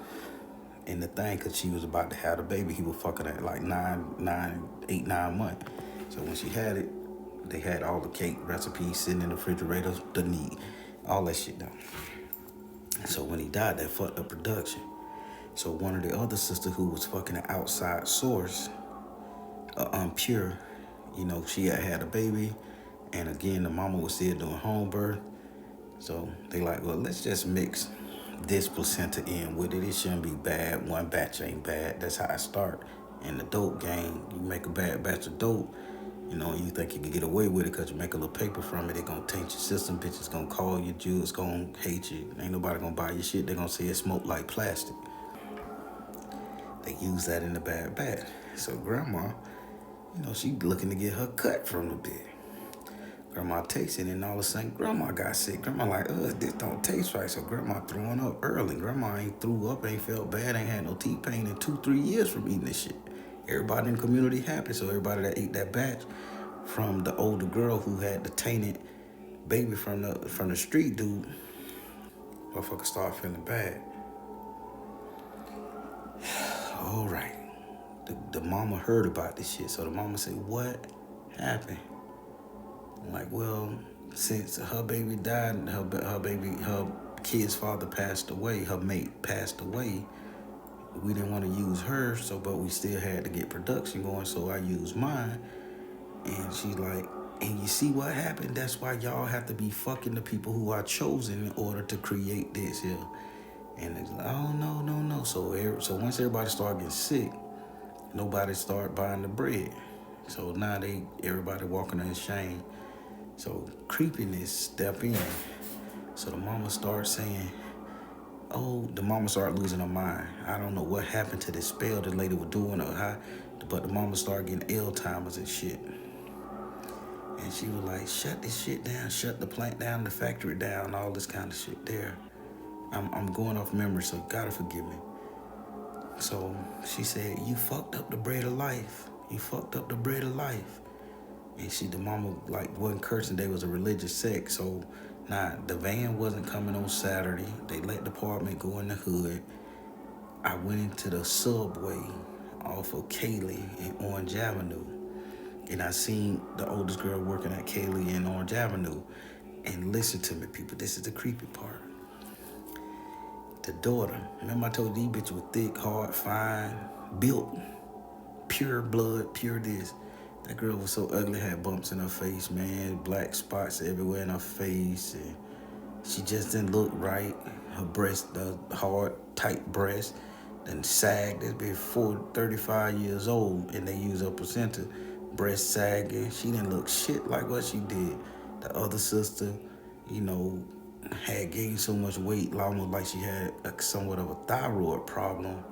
in the thing because she was about to have the baby. He was fucking at like 8, 9 months. So when she had it, they had all the cake recipes sitting in the refrigerator, the meat, all that shit down. So when he died, that fucked up production. So one of the other sisters who was fucking an outside source, unpure, she had a baby. And again, the mama was still doing home birth. So they like, well, let's just mix this placenta in with it. It shouldn't be bad. One batch ain't bad. That's how I start. In the dope game, you make a bad batch of dope, you think you can get away with it because you make a little paper from it. They gonna taint your system. Bitches gonna call you Jews, gonna hate you. Ain't nobody gonna buy your shit. They gonna say it smoke like plastic. They use that in the bad batch. So grandma, she looking to get her cut from the bit. Grandma takes it, and all of a sudden, grandma got sick. Grandma like, this don't taste right. So grandma throwing up early. Grandma ain't threw up, ain't felt bad, ain't had no teeth pain in 2-3 years from eating this shit. Everybody in the community happy. So everybody that ate that batch from the older girl who had the tainted baby from the street dude, motherfucker started feeling bad. All right. The mama heard about this shit. So the mama said, what happened? I'm like, well, since her baby died, her kid's father passed away, her mate passed away. We didn't want to use her, so but we still had to get production going, so I used mine. And she's like, and you see what happened? That's why y'all have to be fucking the people who are chosen in order to create this here. And it's like, oh no, no, no. So once everybody started getting sick, nobody started buying the bread. So now everybody walking in shame. So creepiness step in. So the mama starts saying, oh, the mama started losing her mind. I don't know what happened to this spell the lady was doing or how, but the mama started getting Alzheimer's and shit. And she was like, shut this shit down, shut the plant down, the factory down, all this kind of shit there. I'm going off memory, so gotta forgive me. So she said, you fucked up the bread of life. You fucked up the bread of life. And the mama like wasn't cursing, they was a religious sect. So the van wasn't coming on Saturday. They let the apartment go in the hood. I went into the subway off of Kaylee and Orange Avenue. And I seen the oldest girl working at Kaylee and Orange Avenue. And listen to me, people, this is the creepy part. The daughter, remember I told you these bitches were thick, hard, fine, built, pure blood, pure this. That girl was so ugly, had bumps in her face, man, black spots everywhere in her face, and she just didn't look right. Her breast, the hard, tight breast, then sagged. This bitch 35 years old, and they use her placenta. Breast sagging. She didn't look shit like what she did. The other sister, you know, had gained so much weight, almost like she had somewhat of a thyroid problem.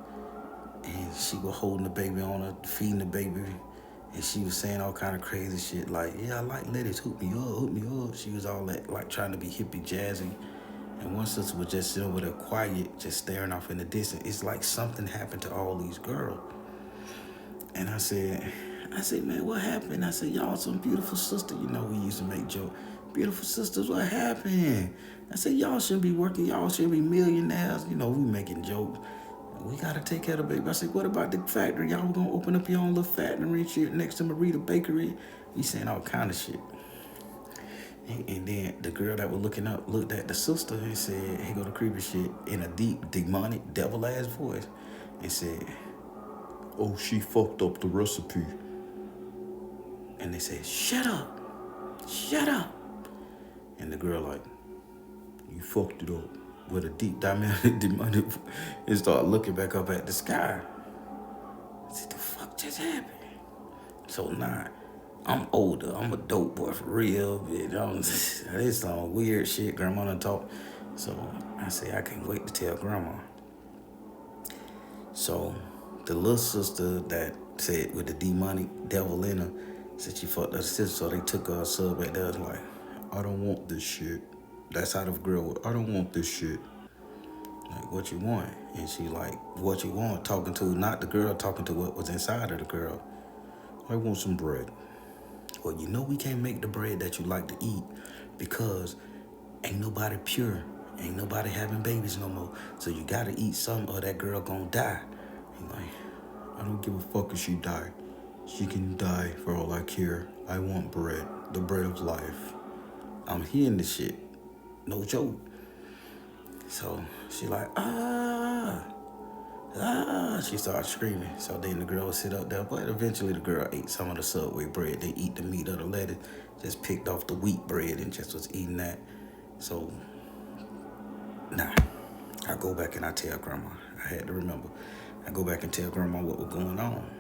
And she was holding the baby on her, feeding the baby. And she was saying all kind of crazy shit like, yeah, I like ladies, hook me up, hook me up. She was all that, like trying to be hippie jazzy. And one sister was just sitting over there quiet, just staring off in the distance. It's like something happened to all these girls. And I said, man, what happened? I said, y'all some beautiful sister. You know, we used to make jokes. Beautiful sisters, what happened? I said, y'all shouldn't be working. Y'all should be millionaires. You know, we making jokes. We got to take care of the baby. I said, what about the factory? Y'all going to open up your own little factory and shit next to Marita Bakery? We saying all kind of shit. And then the girl that was looking up looked at the sister and said, here go the creepy shit, in a deep, demonic, devil-ass voice, and said, oh, she fucked up the recipe. And they said, shut up. Shut up. And the girl like, you fucked it up. With a deep, demonic, and started looking back up at the sky. I said, the fuck just happened? So I'm older. I'm a dope boy for real. This some weird shit grandma done talk. So I say, I can't wait to tell grandma. So the little sister that said with the demonic devil in her said she fucked her sister, so they took her sub back there. Like, I don't want this shit. That's how the girl was, I don't want this shit. Like, what you want? And she like, what you want? Talking to, not the girl, talking to what was inside of the girl. I want some bread. Well, you know we can't make the bread that you like to eat because ain't nobody pure. Ain't nobody having babies no more. So you gotta eat something or that girl gonna die. And like, I don't give a fuck if she die. She can die for all I care. I want bread. The bread of life. I'm hearing this shit. No joke. So she like, she started screaming. So then the girl would sit up there, but eventually the girl ate some of the Subway bread. They eat the meat of the lettuce, just picked off the wheat bread and just was eating that. So, I go back and I tell grandma. I had to remember. I go back and tell grandma what was going on.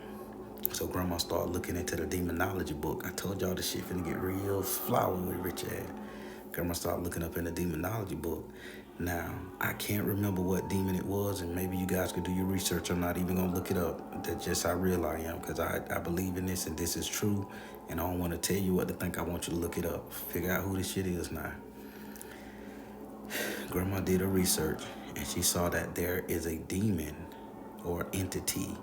So grandma started looking into the demonology book. I told y'all this shit finna get real flowery with Rich ass. Grandma started looking up in the demonology book. Now, I can't remember what demon it was, and maybe you guys could do your research. I'm not even gonna look it up. That's just how real I am, because I believe in this and this is true, and I don't want to tell you what to think. I want you to look it up. Figure out who this shit is now. Grandma did her research, and she saw that there is a demon or entity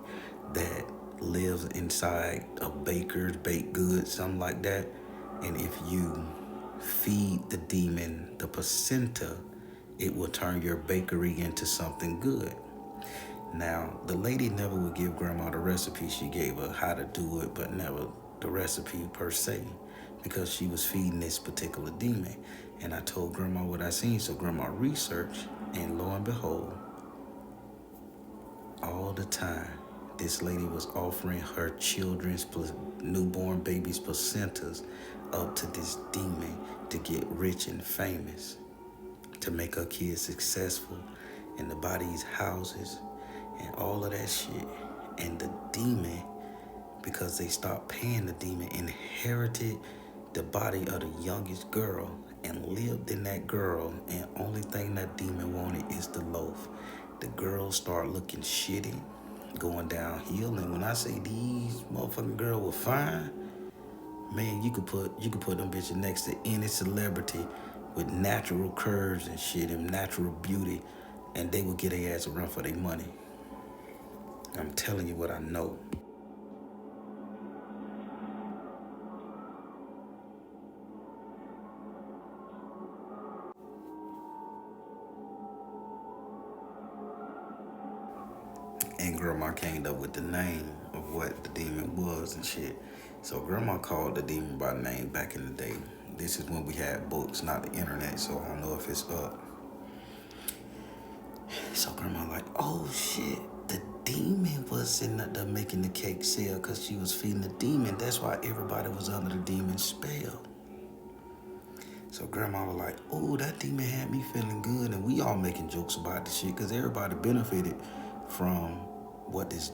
that lives inside a baker's baked goods, something like that. And if you feed the demon the placenta, it will turn your bakery into something good. Now, the lady never would give grandma the recipe. She gave her how to do it, but never the recipe per se. because she was feeding this particular demon. And I told grandma what I seen, so grandma researched, and lo and behold, all the time, this lady was offering her children's newborn babies placentas up to this demon to get rich and famous, to make her kids successful and to buy these houses and all of that shit. And the demon, because they stopped paying the demon, inherited the body of the youngest girl and lived in that girl, and only thing that demon wanted is the loaf. The girls start looking shitty, going downhill, and when I say these motherfucking girls were fine, man, you could put them bitches next to any celebrity with natural curves and shit and natural beauty, and they would get their ass a run for their money. I'm telling you what I know. And grandma came up with the name of what the demon was and shit. So grandma called the demon by name back in the day. This is when we had books, not the internet, so I don't know if it's up. So grandma like, oh shit, the demon was in the making the cake sale because she was feeding the demon. That's why everybody was under the demon's spell. So grandma was like, oh, that demon had me feeling good. And we all making jokes about the shit because everybody benefited from what this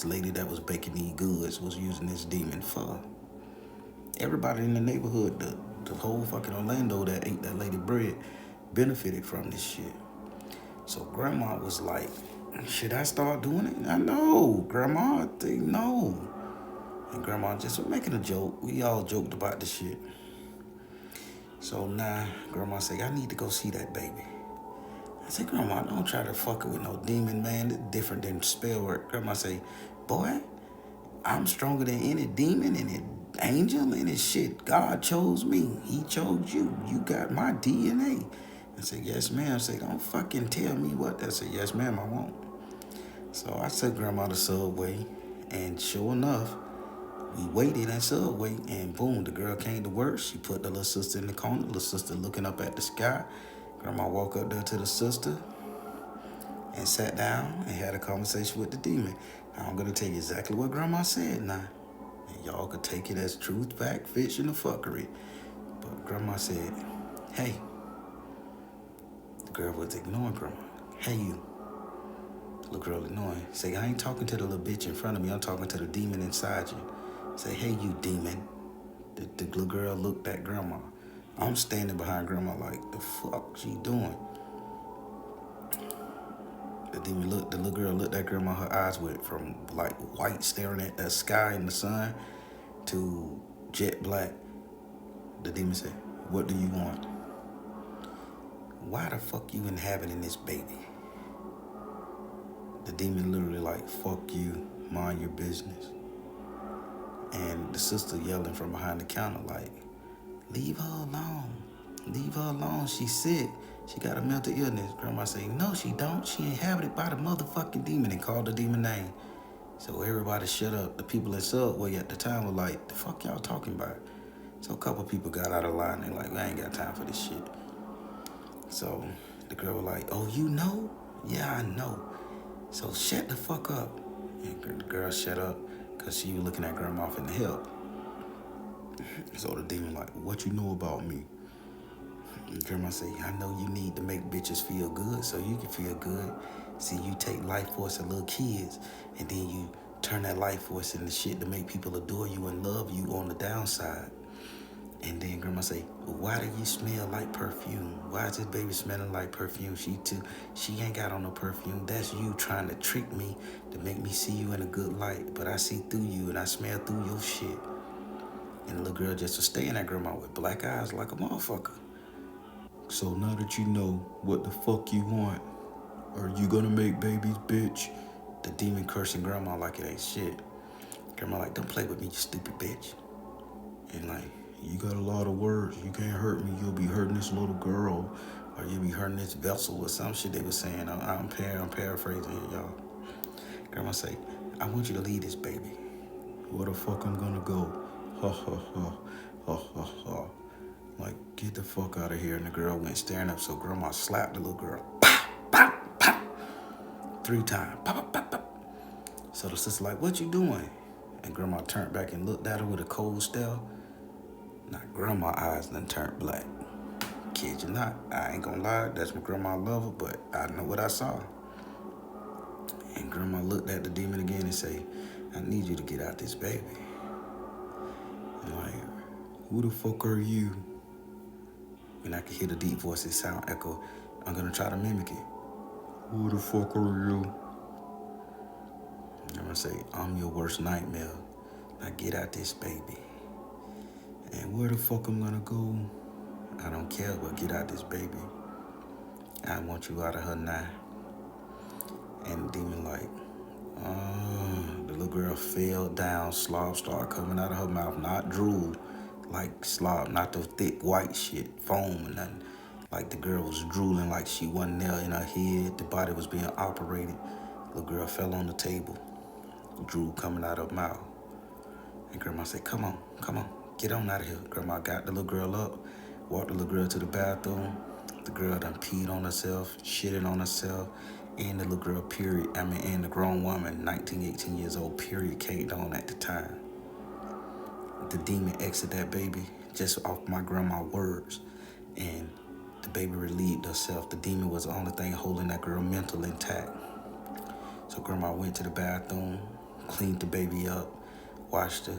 lady that was baking these goods was using this demon for. Everybody in the neighborhood, the whole fucking Orlando that ate that lady bread benefited from this shit. So grandma was like, should I start doing it? I know, grandma, no. And grandma just was making a joke. We all joked about the shit. So now grandma say, I need to go see that baby. I said, grandma, don't try to fuck it with no demon, man. It's different than spell work. Grandma say, boy, I'm stronger than any demon and any angel and this shit. God chose me. He chose you. You got my DNA. I said, yes, ma'am. I said, don't fucking tell me what. I said, yes, ma'am, I won't. So I took grandma to Subway, and sure enough, we waited at Subway, and boom, the girl came to work. She put the little sister in the corner, little sister looking up at the sky. Grandma walked up there to the sister and sat down and had a conversation with the demon. I'm going to tell you exactly what grandma said now. And y'all could take it as truth, fact, fiction, or fuckery. But grandma said, hey. The girl was ignoring grandma. Hey, you. Little girl ignoring. Say, I ain't talking to the little bitch in front of me. I'm talking to the demon inside you. Say, hey, you demon. The little girl looked at grandma. I'm standing behind grandma like, the fuck she doing? The little girl looked at grandma. Her eyes went from like white staring at the sky and the sun to jet black. The demon said, what do you want? Why the fuck you inhabiting this baby? The demon literally like, fuck you, mind your business. And the sister yelling from behind the counter like, leave her alone. Leave her alone. She's sick. She got a mental illness. Grandma say, no, she don't. She inhabited by the motherfucking demon, and called the demon name. So everybody shut up. The people in Subway at the time were like, the fuck y'all talking about? So a couple people got out of line and like, I ain't got time for this shit. So the girl was like, oh, you know? Yeah, I know. So shut the fuck up. And the girl shut up because she was looking at grandma finna help. So the demon like, what you know about me? And grandma say, I know you need to make bitches feel good so you can feel good. See, you take life force of little kids and then you turn that life force into shit to make people adore you and love you on the downside. And then grandma say, well, why do you smell like perfume? Why is this baby smelling like perfume? She ain't got on no perfume. That's you trying to trick me to make me see you in a good light. But I see through you and I smell through your shit. And the little girl just was staring at grandma with black eyes like a motherfucker. So now that you know what the fuck you want, are you gonna make babies, bitch? The demon cursing grandma like it ain't shit. Grandma like, don't play with me, you stupid bitch. And like, you got a lot of words. You can't hurt me. You'll be hurting this little girl, or you'll be hurting this vessel or some shit they were saying. I'm paraphrasing here, y'all. Grandma say, I want you to leave this baby. Where the fuck I'm gonna go? Ha ha ha. Ha ha ha. Like, get the fuck out of here. And the girl went staring up, so grandma slapped the little girl. Pow, pow, pow. 3 times. Pow, pow, pow, pow. So the sister like, what you doing? And grandma turned back and looked at her with a cold stare. Now grandma's eyes done turned black. Kid you not, I ain't gonna lie, that's my grandma love her, but I know what I saw. And grandma looked at the demon again and say, I need you to get out this baby. And like, who the fuck are you? And I could hear the deep voices sound echo. I'm gonna try to mimic it. Who the fuck are you? I'm gonna say, I'm your worst nightmare. Now get out this baby. And where the fuck I'm gonna go? I don't care, but get out this baby. I want you out of her now. And the demon like, the little girl fell down, slob started coming out of her mouth, not drool, like slob, not the thick white shit, foam and nothing. Like the girl was drooling like she wasn't there in her head, the body was being operated. The little girl fell on the table, drool coming out of her mouth. And grandma said, come on, get on out of here. Grandma got the little girl up, walked the little girl to the bathroom. The girl done peed on herself, shitted on herself, and the little girl and the grown woman, 19, 18 years old, period, came on at the time. The demon exited that baby just off my grandma's words, and the baby relieved herself. The demon was the only thing holding that girl mental intact. So grandma went to the bathroom, cleaned the baby up, washed her,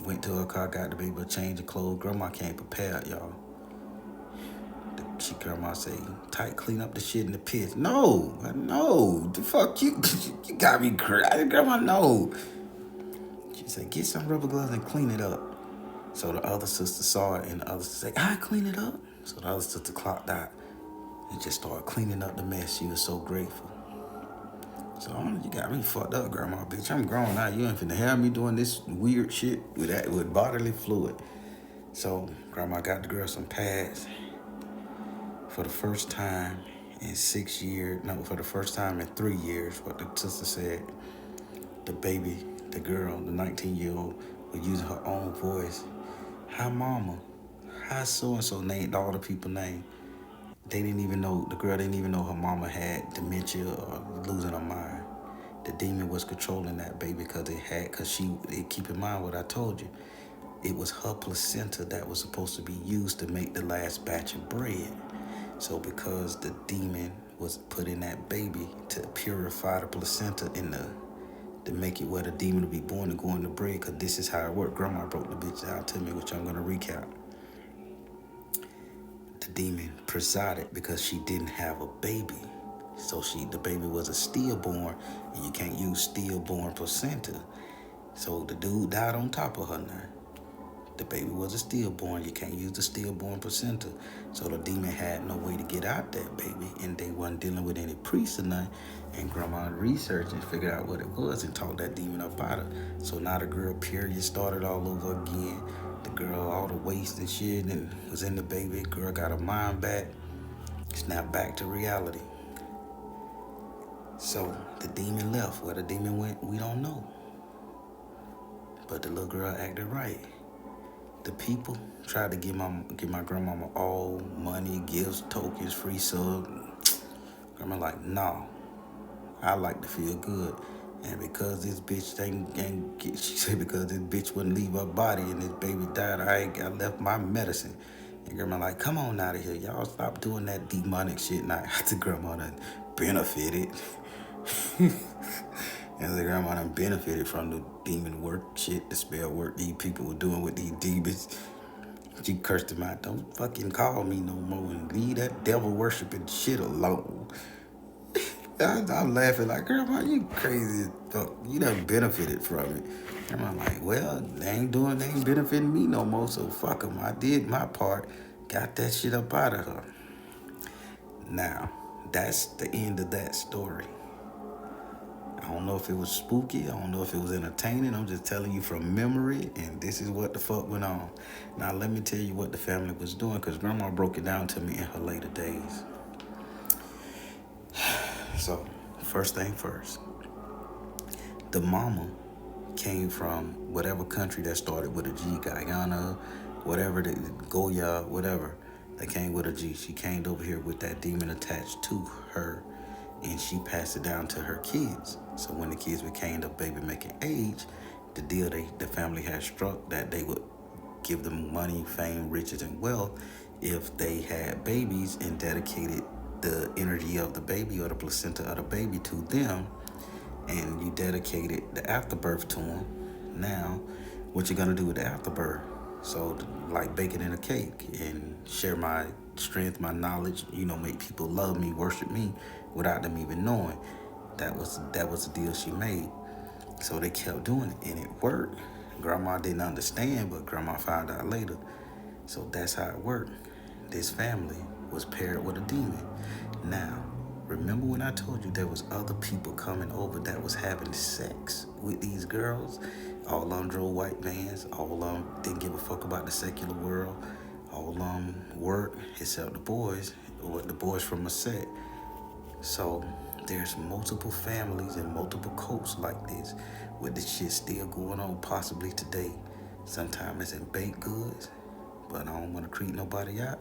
went to her car, got the baby a change of clothes. Grandma came prepared, y'all. Grandma say, tight, clean up the shit in the pits. No, the fuck you got me crying. Grandma, no. She said, get some rubber gloves and clean it up. So the other sister saw it, and the other sister said, I clean it up. So the other sister clocked out and just started cleaning up the mess. She was so grateful. So you got me fucked up, grandma, bitch. I'm grown now. You ain't finna have me doing this weird shit with bodily fluid. So grandma got the girl some pads. For the first time in 6 years, no, for the first time in 3 years, what the sister said, the baby, the girl, the 19-year-old, was using her own voice. Hi, mama. Hi, so-and-so, named all the people names. The girl didn't even know her mama had dementia or losing her mind. The demon was controlling that baby keep in mind what I told you. It was her placenta that was supposed to be used to make the last batch of bread. So because the demon was put in that baby to purify the placenta to make it where the demon will be born and go in the bread, because this is how it worked. Grandma broke the bitch down to me, which I'm going to recap. The demon presided because she didn't have a baby. So the baby was a stillborn, and you can't use stillborn placenta. So the dude died on top of her now. The baby was a stillborn. You can't use the stillborn placenta. So the demon had no way to get out that baby, and they wasn't dealing with any priests or nothing. And grandma researched and figured out what it was and talked that demon up out of. So now the girl period started all over again. The girl, all the waste and shit, and was in the baby. Girl got her mind back. Snapped back to reality. So the demon left. Where the demon went, we don't know. But the little girl acted right. The people tried to give my grandmama all money, gifts, tokens, free sub. Grandma like, no, I like to feel good. And because this bitch she said because this bitch wouldn't leave her body and this baby died, I left my medicine. And grandma like, come on out of here. Y'all stop doing that demonic shit. Now after grandma done benefited. And the grandma done benefited from the demon work shit, the spell work these people were doing with these demons. She cursed him out. Don't fucking call me no more and leave that devil worshiping shit alone. I'm laughing like, grandma, you crazy as fuck. You done benefited from it. Grandma like, well, they ain't benefiting me no more, so fuck them. I did my part. Got that shit up out of her. Now, that's the end of that story. I don't know if it was spooky. I don't know if it was entertaining. I'm just telling you from memory, and this is what the fuck went on. Now, let me tell you what the family was doing, because grandma broke it down to me in her later days. So, first thing first. The mama came from whatever country that started with a G, Guyana, whatever, Goya, whatever, that came with a G. She came over here with that demon attached to her, and she passed it down to her kids. So when the kids became the baby making age, the deal the family had struck that they would give them money, fame, riches, and wealth if they had babies and dedicated the energy of the baby or the placenta of the baby to them, and you dedicated the afterbirth to them. Now, what you gonna do with the afterbirth? So, like baking in a cake and share my strength, my knowledge. Make people love me, worship me, without them even knowing. That was the deal she made. So they kept doing it, and it worked. Grandma didn't understand, but Grandma found out later. So that's how it worked. This family was paired with a demon. Now, remember when I told you there was other people coming over that was having sex with these girls? All of them drove white vans. All of them didn't give a fuck about the secular world. All of them worked, except the boys, or the boys from a set. So there's multiple families and multiple cults like this, with this shit still going on possibly today. Sometimes it's in baked goods, but I don't want to creep nobody out.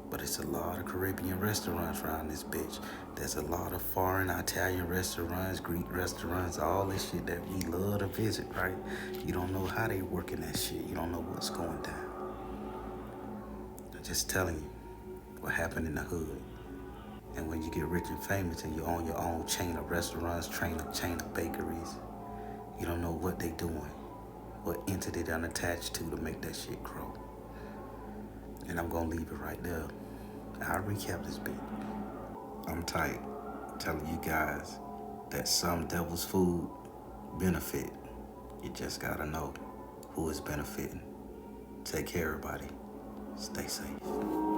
But it's a lot of Caribbean restaurants around this bitch. There's a lot of foreign Italian restaurants, Greek restaurants, all this shit that we love to visit, right? You don't know how they working that shit. You don't know what's going down. I'm just telling you what happened in the hood. And when you get rich and famous and you own your own chain of restaurants, chain of bakeries, you don't know what they doing, what entity they're attached to make that shit grow. And I'm gonna leave it right there. I'll recap this bit. I'm tight telling you guys that some devil's food benefit. You just gotta know who is benefiting. Take care, everybody. Stay safe.